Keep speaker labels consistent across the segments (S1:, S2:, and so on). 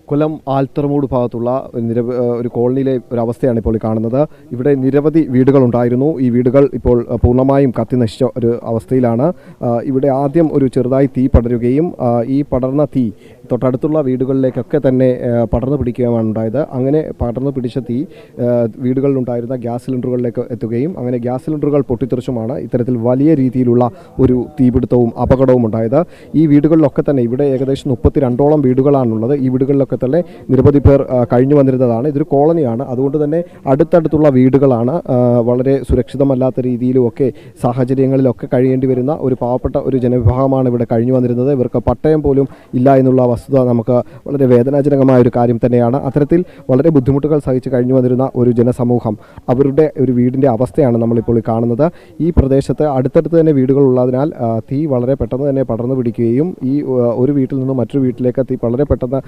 S1: കൊല്ലം ആൽത്തറമൂട് ഭാഗത്തുള്ള ഒരു കോളനിയിലെ ഒരു അവസ്ഥയാണ് ഇപ്പോൾ കാണുന്നത്. ഇവിടെ നിരവധി വീടുകളുണ്ടായിരുന്നു. ഈ വീടുകൾ ഇപ്പോൾ പൂർണ്ണമായും കത്തി നശിച്ച ഒരു അവസ്ഥയിലാണ്. ഇവിടെ ആദ്യം ഒരു ചെറുതായി തീ പടരുകയും ഈ പടർന്ന തീ തൊട്ടടുത്തുള്ള വീടുകളിലേക്കൊക്കെ തന്നെ പടർന്നു പിടിക്കുകയാണ് ഉണ്ടായത്. അങ്ങനെ പടർന്നു പിടിച്ച തീ വീടുകളിലുണ്ടായിരുന്ന ഗ്യാസ് സിലിണ്ടറുകളിലേക്ക് എത്തുകയും അങ്ങനെ ഗ്യാസ് സിലിണ്ടറുകൾ പൊട്ടിത്തെറിച്ചുമാണ് ഇത്തരത്തിൽ വലിയ രീതിയിലുള്ള ഒരു തീപിടുത്തവും അപകടവും ഉണ്ടായത്. ഈ വീടുകളിലൊക്കെ തന്നെ ഇവിടെ ഏകദേശം 32ഓളം വീടുകളാണുള്ളത്. ഈ വീടുകളിലൊക്കെ തന്നെ നിരവധി പേർ കഴിഞ്ഞു വന്നിരുന്നതാണ്. ഇതൊരു കോളനിയാണ്, അതുകൊണ്ട് തന്നെ അടുത്തടുത്തുള്ള വീടുകളാണ്. വളരെ സുരക്ഷിതമല്ലാത്ത രീതിയിലുമൊക്കെ സാഹചര്യങ്ങളിലൊക്കെ കഴിയേണ്ടി വരുന്ന ഒരു പാവപ്പെട്ട ഒരു ജനവിഭാഗമാണ് ഇവിടെ കഴിഞ്ഞു വന്നിരുന്നത്. ഇവർക്ക് പട്ടയം പോലും ഇല്ല എന്നുള്ള വസ്തുത നമുക്ക് വളരെ വേദനാജനകമായ ഒരു കാര്യം തന്നെയാണ്. അത്തരത്തിൽ വളരെ ബുദ്ധിമുട്ടുകൾ സഹിച്ച് കഴിഞ്ഞു വന്നിരുന്ന ഒരു ജനസമൂഹം, അവരുടെ ഒരു വീടിൻ്റെ അവസ്ഥയാണ് നമ്മളിപ്പോൾ കാണുന്നത്. ഈ പ്രദേശത്ത് അടുത്തടുത്ത് തന്നെ വീടുകളുള്ളതിനാൽ തീ വളരെ പെട്ടെന്ന് തന്നെ പടർന്നു പിടിക്കുകയും ഈ ഒരു വീട്ടിൽ നിന്നും മറ്റൊരു വീട്ടിലേക്ക് തീ വളരെ പെട്ടെന്ന്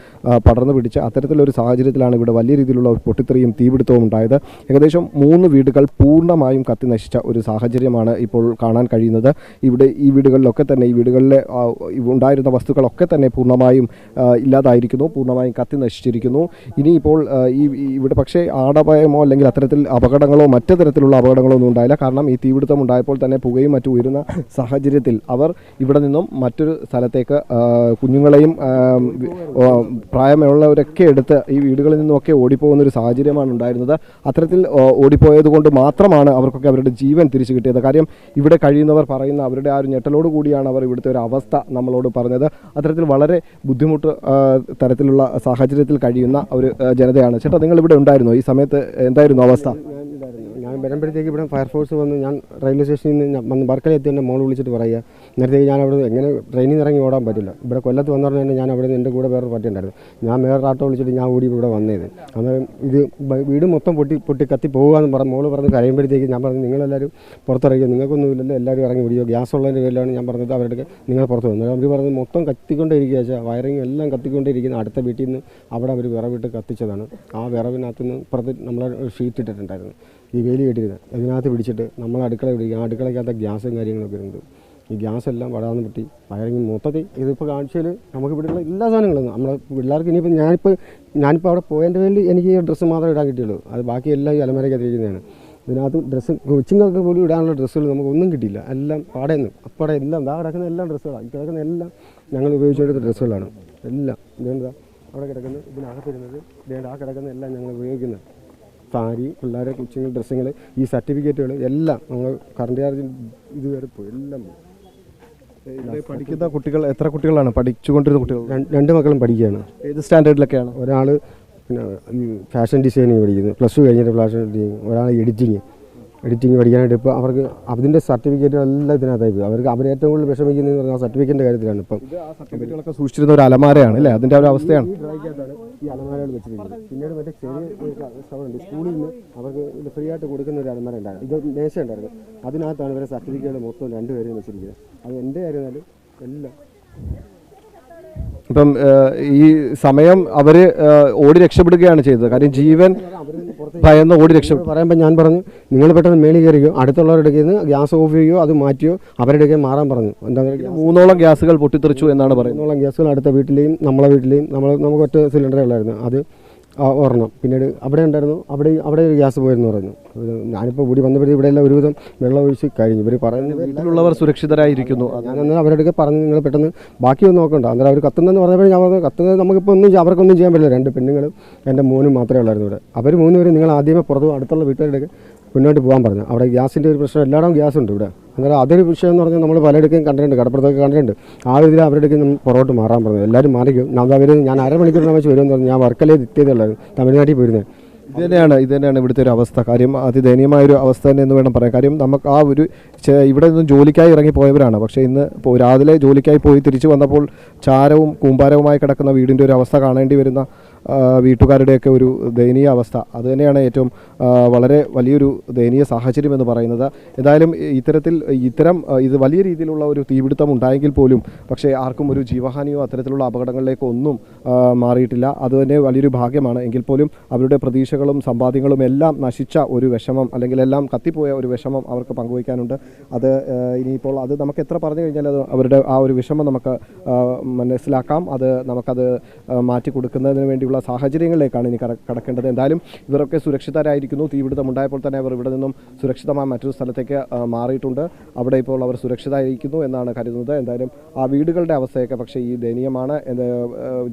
S1: പടർന്നു പിടിച്ച് അത്തരത്തിലൊരു സാഹചര്യത്തിലാണ് ഇവിടെ വലിയ രീതിയിലുള്ള പൊട്ടിത്തെറിയും തീപിടുത്തവും ഉണ്ടായത്. ഏകദേശം 3 വീടുകൾ പൂർണ്ണമായും കത്തി നശിച്ച ഒരു സാഹചര്യമാണ് ഇപ്പോൾ കാണാൻ കഴിയുന്നത്. ഇവിടെ ഈ വീടുകളിലൊക്കെ തന്നെ ഈ വീടുകളിലെ ഉണ്ടായിരുന്ന വസ്തുക്കളൊക്കെ തന്നെ പൂർണ്ണമായും ഇല്ലാതായിരിക്കുന്നു, പൂർണ്ണമായും കത്തി നശിച്ചിരിക്കുന്നു. ഇനിയിപ്പോൾ ഇവിടെ പക്ഷേ ആടപായമോ അല്ലെങ്കിൽ അത്തരത്തിൽ അപകടങ്ങളോ മറ്റു തരത്തിലുള്ള അപകടങ്ങളോ ഒന്നും ഉണ്ടായില്ല. കാരണം ഈ തീപിടുത്തം ഉണ്ടായപ്പോൾ തന്നെ പുകയും മറ്റും ഉയരുന്ന സാഹചര്യത്തിൽ അവർ ഇവിടെ നിന്നും മറ്റൊരു സ്ഥലത്തേക്ക് കുഞ്ഞുങ്ങളെയും പ്രായമുള്ളവരൊക്കെ എടുത്ത് ഈ വീടുകളിൽ നിന്നുമൊക്കെ ഓടിപ്പോകുന്ന ഒരു സാഹചര്യമാണ് ഉണ്ടായിരുന്നത്. അത്തരത്തിൽ ഓടിപ്പോയത് കൊണ്ട് മാത്രമാണ് അവർക്കൊക്കെ അവരുടെ ജീവൻ തിരിച്ചു കിട്ടിയത്. കാര്യം ഇവിടെ കഴിയുന്നവർ പറയുന്ന അവരുടെ ആ ഒരു ഞെട്ടലോട് കൂടിയാണ് അവർ ഇവിടുത്തെ ഒരു അവസ്ഥ നമ്മളോട് പറഞ്ഞത്. അത്തരത്തിൽ വളരെ ബുദ്ധിമുട്ട് തരത്തിലുള്ള സാഹചര്യത്തിൽ കഴിയുന്ന ഒരു ജനതയാണ്. ചേട്ടാ, നിങ്ങൾ ഇവിടെ ഉണ്ടായിരുന്നോ? ഈ സമയത്ത് എന്തായിരുന്നു അവസ്ഥ?
S2: ഞാൻ വരുമ്പോഴത്തേക്ക് ഇവിടെ ഫയർഫോഴ്സ് വന്ന് ഞാൻ റെയിൽവേ സ്റ്റേഷനിൽ നിന്ന് വന്ന് വർക്കല എത്തി എൻ്റെ മോൾ വിളിച്ചിട്ട് പറയുക, നേരത്തേക്ക് ഞാൻ അവിടെ എങ്ങനെ ട്രെയിനിൽ നിന്ന് ഇറങ്ങി ഓടാൻ പറ്റില്ല. ഇവിടെ കൊല്ലത്ത് വന്നു പറഞ്ഞാൽ ഞാൻ അവിടെ നിന്ന് എൻ്റെ കൂടെ വേറെ പറ്റിയിട്ടുണ്ടായിരുന്നു. ഞാൻ വേറെ ആട്ടോ വിളിച്ചിട്ട് ഞാൻ ഓടി ഇവിടെ വന്നത്. അന്നേരം ഇത് വീട് മൊത്തം പൊട്ടി കത്തി പോകുകയെന്ന് പറഞ്ഞ് മോള് പറഞ്ഞ് കരയുമ്പോഴത്തേക്ക് ഞാൻ പറഞ്ഞു, നിങ്ങളെല്ലാവരും പുറത്തിറങ്ങിയോ, നിങ്ങൾക്കൊന്നുമില്ലല്ലോ, എല്ലാവരും ഇറങ്ങി ഓടിയോ, ഗ്യാസ് ഉള്ളതിൻ്റെ പേരിലാണ് ഞാൻ പറഞ്ഞത്. അവരുടെ നിങ്ങൾ പുറത്ത് വന്നു. അവർ പറഞ്ഞത് മൊത്തം കത്തിക്കൊണ്ടേയിരിക്കുക വെച്ചാൽ വയറിങ് എല്ലാം കത്തിക്കൊണ്ടേയിരിക്കുന്ന അടുത്ത വീട്ടിൽ നിന്ന് അവിടെ അവർ വിറവിട്ട് കത്തിച്ചതാണ്. ആ വിറവിനകത്ത് നിന്ന് പുറത്ത് നമ്മൾ ഷീറ്റ് ഇട്ടിട്ടുണ്ടായിരുന്നു, ഈ വേലി കെട്ടിയിരുന്നത്. അതിനകത്ത് പിടിച്ചിട്ട് നമ്മൾ അടുക്കള പിടിക്കുക. അടുക്കളയ്ക്കകത്ത് ഗ്യാസും കാര്യങ്ങളൊക്കെ ഉണ്ട്. ഈ ഗ്യാസ് എല്ലാം വടാന്ന് പൊട്ടി വയറിങ് മൊത്തത്തിൽ ഇതിപ്പോൾ കാഴ്ചയിൽ നമുക്ക് ഇവിടെയുള്ള എല്ലാ സാധനങ്ങളും നമ്മളെ പിള്ളേർക്ക് ഇനിയിപ്പോൾ ഞാനിപ്പോൾ അവിടെ പോയതിൻ്റെ പേരിൽ എനിക്ക് ഈ ഡ്രസ്സ് മാത്രമേ ഇടാൻ കിട്ടിയുള്ളൂ. അത് ബാക്കി എല്ലാം ഈ അലമാരയ്ക്കകത്തിരിക്കുന്നതാണ്. ഇതിനകത്ത് ഡ്രസ്സ് കൊച്ചുങ്ങൾക്ക് പോലും ഇടാനുള്ള ഡ്രസ്സുകൾ നമുക്കൊന്നും കിട്ടിയില്ല. എല്ലാം പാടേന്ന് അപ്പടെ എല്ലാം കിടക്കുന്ന എല്ലാം ഡ്രസ്സുകളാണ്. ഈ കിടക്കുന്ന എല്ലാം ഞങ്ങൾ ഉപയോഗിച്ചെടുത്ത ഡ്രസ്സുകളാണ് എല്ലാം. ഇതെന്താ അവിടെ കിടക്കുന്നത്, ഇതിനകത്തിരുന്നത് ഇതേണ്ട ആ കിടക്കുന്ന എല്ലാം ഞങ്ങൾ ഉപയോഗിക്കുന്നത്. സാരി, പിള്ളേരെ കൊച്ചുങ്ങൾ ഡ്രസ്സുകൾ, ഈ സർട്ടിഫിക്കറ്റുകൾ എല്ലാം നമ്മൾ കറണ്ട് ചാർജ് ഇതുവരെ പോയി എല്ലാം പോയി.
S1: പഠിക്കുന്ന കുട്ടികൾ എത്ര കുട്ടികളാണ് പഠിച്ചുകൊണ്ടിരുന്ന കുട്ടികൾ?
S2: 2 മക്കളും പഠിക്കുകയാണ്.
S1: ഏത് സ്റ്റാൻഡേർഡിലൊക്കെയാണ്?
S2: ഒരാൾ പിന്നെ ഫാഷൻ ഡിസൈനിങ് പഠിക്കുന്നു, +2 കഴിഞ്ഞിട്ട് ഫാഷൻ ഡിസൈനിങ്. ഒരാൾ എഡിറ്റിങ് പഠിക്കാനായിട്ട് ഇപ്പോൾ അവർക്ക് അതിൻ്റെ സർട്ടിഫിക്കറ്റുകളെല്ലാം ഇതിനകത്തായി പോയി. അവർ ഏറ്റവും കൂടുതൽ വിഷമിക്കുന്നതെന്ന് പറഞ്ഞാൽ ആ സർട്ടിഫിക്കറ്റിൻ്റെ കാര്യത്തിലാണ്. ഇപ്പം
S1: സർട്ടിഫിക്കറ്റുകളൊക്കെ സൂക്ഷിച്ചിരുന്ന ഒരു അലമാരയാണ് അല്ലേ, അതിൻ്റെ ഒരു അവസ്ഥയാണ്.
S2: ഈ ഡ്രൈക്കകത്താണ് ഈ അലമാരകൾ വെച്ചിരിക്കുന്നത്. പിന്നീട് മറ്റേ ചെറിയ സ്റ്റൗണ്ട് സ്കൂളിൽ നിന്ന് അവർക്ക് ഫ്രീ ആയിട്ട് കൊടുക്കുന്ന ഒരു അലമാര ഉണ്ടായിരുന്നു. ഇത് മേശ ഉണ്ടായിരുന്നു. അതിനകത്താണ് ഇവരെ സർട്ടിഫിക്കറ്റുകൾ മൊത്തം 2 പേരും വെച്ചിരിക്കുന്നത്. അത് എൻ്റെ ആയിരുന്നാലും എല്ലാം.
S1: ഇപ്പം ഈ സമയം അവർ ഓടി രക്ഷപ്പെടുകയാണ് ചെയ്തത്. കാര്യം ജീവൻ ഭയന്ന് ഓടി രക്ഷപ്പെടും
S2: പറയുമ്പോൾ ഞാൻ പറഞ്ഞു, നിങ്ങൾ പെട്ടെന്ന് മേളിൽ കയറിയോ, അടുത്തുള്ളവരുടെ നിന്ന് ഗ്യാസ് ഓഫ് ചെയ്യുകയോ അത് മാറ്റിയോ അവരുടെ മാറാൻ പറഞ്ഞു. എന്താ
S1: 3ഓളം ഗ്യാസുകൾ പൊട്ടിത്തെറിച്ചു എന്നാണ് പറയുന്നത്.
S2: 3ഓളം ഗ്യാസുകൾ അടുത്ത വീട്ടിലെയും നമ്മളെ വീട്ടിലെയും നമുക്ക് ഒറ്റ സിലിണ്ടറേ ഉള്ളായിരുന്നു. അത് ഒരെണ്ണം. പിന്നീട് അവിടെ ഉണ്ടായിരുന്നു, അവിടെ ഒരു ഗ്യാസ് പോയെന്ന് പറഞ്ഞു. ഞാനിപ്പോൾ കൂടി വന്നപ്പോഴേ ഇവിടെ എല്ലാം ഒരുവിധം വെള്ളം ഒഴിച്ച് കഴിഞ്ഞു. ഇവർ പറയുന്നത്
S1: വീട്ടിലുള്ളവർ സുരക്ഷിതരായിരിക്കുന്നു.
S2: ഞാനന്ന് അവരുടെ പറഞ്ഞു, നിങ്ങൾ പെട്ടെന്ന് ബാക്കിയൊന്നും നോക്കണ്ട. അന്നേരം അവർ കത്തുന്നതെന്ന് പറഞ്ഞപ്പോൾ ഞാൻ പറഞ്ഞു, കത്തുന്നത് നമുക്കിപ്പോൾ അവർക്കൊന്നും ചെയ്യാൻ പറ്റില്ല. 2 പെണ്ണുങ്ങളും എൻ്റെ മോനും മാത്രമേ ഉള്ളായിരുന്നു ഇവിടെ. അവർ 3 പേരും നിങ്ങൾ ആദ്യമേ പുറത്ത് അടുത്തുള്ള വീട്ടുകാരുടെ മുന്നോട്ട് പോകാൻ പറഞ്ഞു. അവിടെ ഗ്യാസിൻ്റെ ഒരു പ്രശ്നം, എല്ലായിടവും ഗ്യാസ് ഉണ്ട് ഇവിടെ. അന്നേരം അതൊരു വിഷയം എന്ന് പറഞ്ഞാൽ നമ്മൾ പലയിടക്കും കണ്ടിട്ടുണ്ട്, കടപ്പുറത്തൊക്കെ കണ്ടിട്ടുണ്ട്. ആ ഇതിൽ അവരുടെ പുറകോട്ട് മാറാൻ പറഞ്ഞു. എല്ലാവരും മാറിക്കും. ഞാൻ അരമണിക്കൂറിനെ വെച്ച് വരുമെന്ന് പറഞ്ഞു. ഞാൻ വർക്കലയിൽ എത്തിയതുള്ളായിരുന്നു, തമിഴ്നാട്ടിൽ പോയിരുന്നത്.
S1: ഇത് തന്നെയാണ് ഇവിടുത്തെ ഒരു അവസ്ഥ. കാര്യം അതിദയനീയമായൊരു അവസ്ഥ തന്നെ എന്ന് വേണം പറയാൻ. കാര്യം നമുക്ക് ആ ഒരു ഇവിടെ നിന്നും ജോലിക്കായി ഇറങ്ങി പോയവരാണ്. പക്ഷേ ഇന്ന് രാവിലെ ജോലിക്കായി പോയി തിരിച്ചു വന്നപ്പോൾ ചാരവും കൂമ്പാരവുമായി കിടക്കുന്ന വീടിൻ്റെ ഒരു അവസ്ഥ കാണേണ്ടി വരുന്ന വീട്ടുകാരുടെയൊക്കെ ഒരു ദയനീയ അവസ്ഥ, അതുതന്നെയാണ് ഏറ്റവും വളരെ വലിയൊരു ദയനീയ സാഹചര്യം എന്ന് പറയുന്നത്. എന്തായാലും ഇത് വലിയ രീതിയിലുള്ള ഒരു തീപിടുത്തം ഉണ്ടായെങ്കിൽ പോലും പക്ഷേ ആർക്കും ഒരു ജീവഹാനിയോ അത്തരത്തിലുള്ള അപകടങ്ങളിലേക്കോ ഒന്നും മാറിയിട്ടില്ല. അതുതന്നെ വലിയൊരു ഭാഗ്യമാണ്. എങ്കിൽ പോലും അവരുടെ പ്രതീക്ഷകളും സമ്പാദ്യങ്ങളും എല്ലാം നശിച്ച ഒരു വിഷമം, അല്ലെങ്കിൽ എല്ലാം കത്തിപ്പോയ ഒരു വിഷമം അവർക്ക് പങ്കുവയ്ക്കാനുണ്ട്. അത് ഇനിയിപ്പോൾ അത് നമുക്ക് എത്ര പറഞ്ഞു കഴിഞ്ഞാൽ അത് അവരുടെ ആ ഒരു വിഷമം നമുക്ക് മനസ്സിലാക്കാം. നമുക്കത് മാറ്റി കൊടുക്കുന്നതിന് വേണ്ടിയുള്ള സാഹചര്യങ്ങളിലേക്കാണ് ഇനി കടക്കേണ്ടത്. എന്തായാലും ഇവരൊക്കെ സുരക്ഷിതരായിരിക്കുന്നു. തീപിടുത്തം ഉണ്ടായപ്പോൾ തന്നെ അവർ ഇവിടെ നിന്നും സുരക്ഷിതമായ മറ്റൊരു സ്ഥലത്തേക്ക് മാറിയിട്ടുണ്ട്. അവിടെ ഇപ്പോൾ അവർ സുരക്ഷിതരായിരിക്കുന്നു എന്നാണ് കരുതുന്നത്. എന്തായാലും ആ വീടുകളുടെ അവസ്ഥയൊക്കെ പക്ഷേ ഈ ദയനീയമാണ്.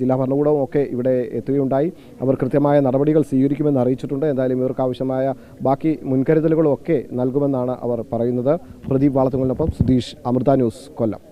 S1: ജില്ലാ ഭരണകൂടവും ഒക്കെ ഇവിടെ എത്തുകയുണ്ടായി. അവർ കൃത്യമായ നടപടികൾ സ്വീകരിക്കുമെന്ന് അറിയിച്ചിട്ടുണ്ട്. എന്തായാലും ഇവർക്ക് ആവശ്യമായ ബാക്കി മുൻകരുതലുകളും ഒക്കെ നൽകുമെന്നാണ് അവർ പറയുന്നത്. പ്രദീപ് വാളത്തുങ്കലിനൊപ്പം സുധീഷ്, അമൃത ന്യൂസ്, കൊല്ലം.